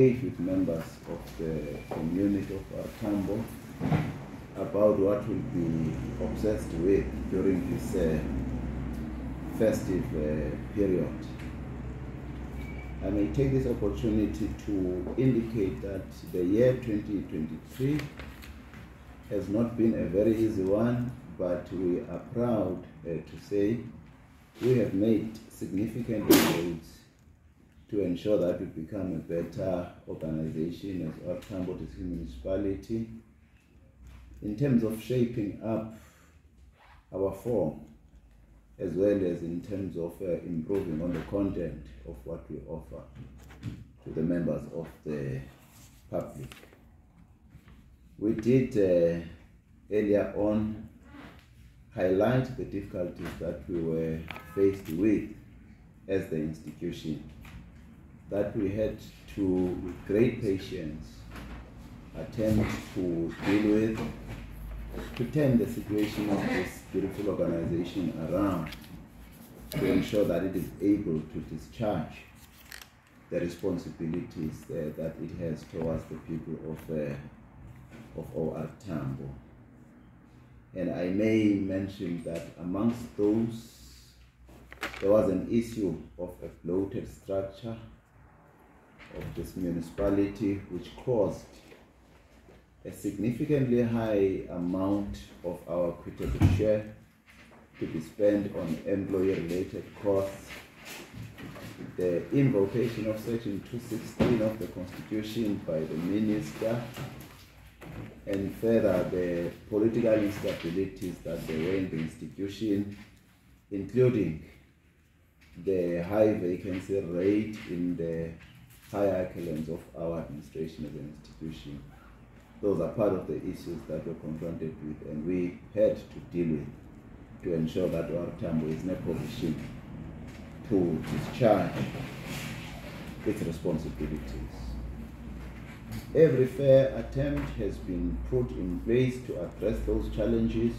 With members of the community of Artambo about what will be obsessed with during this festive period. I may take this opportunity to indicate that the year 2023 has not been a very easy one, but we are proud to say we have made significant inroads to ensure that we become a better organization as Artambo District Municipality in terms of shaping up our form, as well as in terms of improving on the content of what we offer to the members of the public. We did earlier on highlight the difficulties that we were faced with as the institution, that we had to, with great patience, attempt to deal with, to turn the situation of this beautiful organization around, to ensure that it is able to discharge the responsibilities that it has towards the people of Artambo. And I may mention that amongst those, there was an issue of a bloated structure of this municipality, which caused a significantly high amount of our equitable share to be spent on employee-related costs. The invocation of Section 216 of the Constitution by the Minister, and further the political instabilities that there were in the institution, including the high vacancy rate in the higher echelons of our administration as an institution. Those are part of the issues that we're confronted with, and we had to deal with to ensure that Artambo is in a position to discharge its responsibilities. Every fair attempt has been put in place to address those challenges,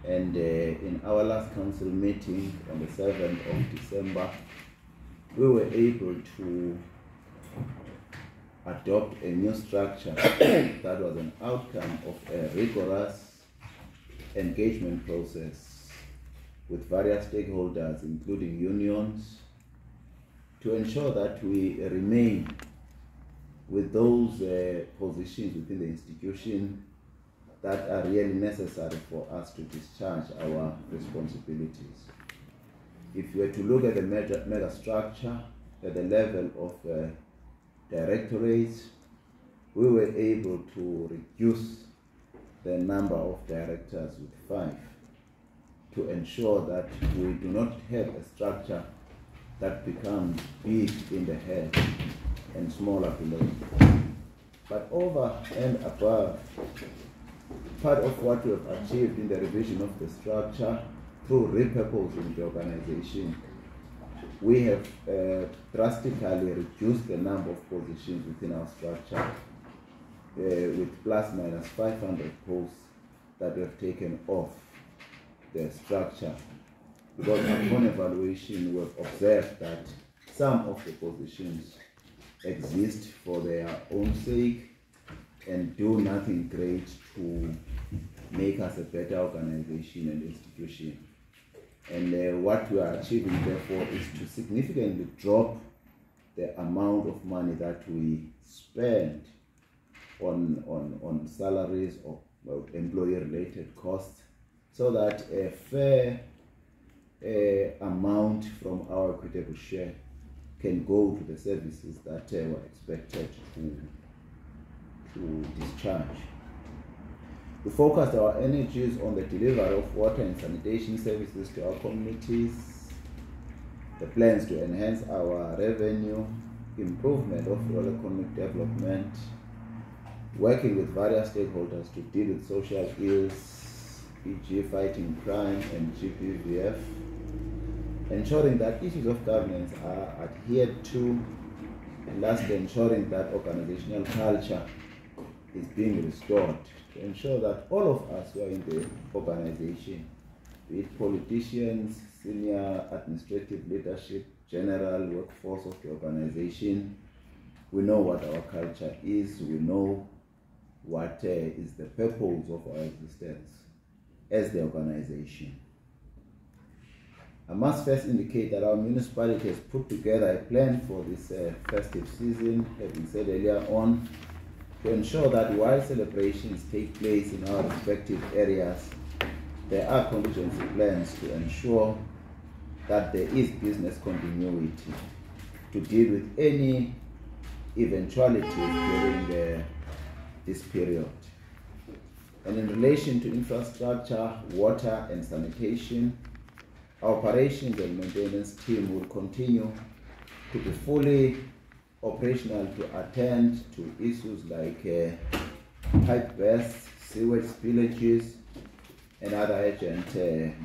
and in our last council meeting on the 7th of December, we were able to adopt a new structure that was an outcome of a rigorous engagement process with various stakeholders, including unions, to ensure that we remain with those positions within the institution that are really necessary for us to discharge our responsibilities. If you were to look at the mega structure at the level of directorates, we were able to reduce the number of directors with 5 to ensure that we do not have a structure that becomes big in the head and smaller below. But over and above, part of what we have achieved in the revision of the structure through repurposing the organization, we have drastically reduced the number of positions within our structure with plus minus 500 posts that we have taken off the structure, because upon evaluation we have observed that some of the positions exist for their own sake and do nothing great to make us a better organization and institution. And what we are achieving, therefore, is to significantly drop the amount of money that we spend on salaries or employee-related costs, so that a fair amount from our equitable share can go to the services that were expected to discharge. We focused our energies on the delivery of water and sanitation services to our communities, the plans to enhance our revenue, improvement of rural economic development, working with various stakeholders to deal with social ills, e.g. fighting crime and GBVF, ensuring that issues of governance are adhered to, and lastly, ensuring that organizational culture is being restored, to ensure that all of us who are in the organization, be it politicians, senior administrative leadership, general workforce of the organization, We know what our culture is. We know what is the purpose of our existence as the organization. I must first indicate that our municipality has put together a plan for this festive season, having said earlier on, to ensure that while celebrations take place in our respective areas, there are contingency plans to ensure that there is business continuity to deal with any eventualities during this period. And in relation to infrastructure, water and sanitation, our operations and maintenance team will continue to be fully operational to attend to issues like pipe bursts, sewage spillages, and other urgent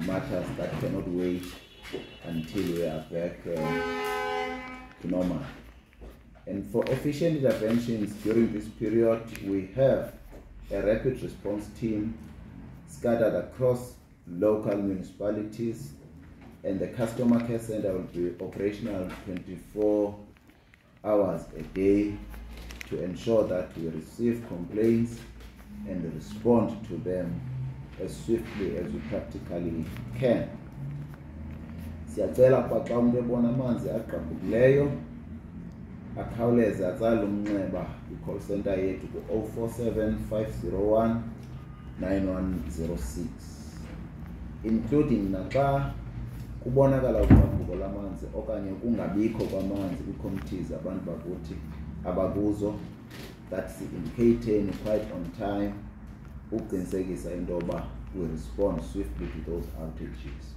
matters that cannot wait until we are back to normal. And for efficient interventions during this period, we have a rapid response team scattered across local municipalities, and the customer care center will be operational 24 hours a day to ensure that we receive complaints and respond to them as swiftly as we practically can. Siyacela kwa xa umuntu ebona amanzi agqabhukileyo akhawuleze atsale umnxeba kwi-call center yethu ku-047 501 9106, including naxa kubonakala ugqabhuko lamanzi okanye kungabikho kwamanzi kwi-committees abantu bakuthi abakuzo, that si-indicating quite on time ukuqinisekisa into yoba we respond swiftly to those outages.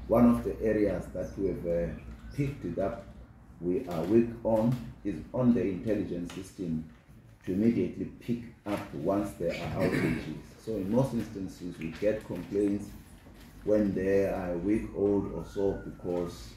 One of the areas that we have picked it up, we are weak on, is on the intelligence system to immediately pick up once there are outages. So in most instances, we get complaints when they are a week old or so, because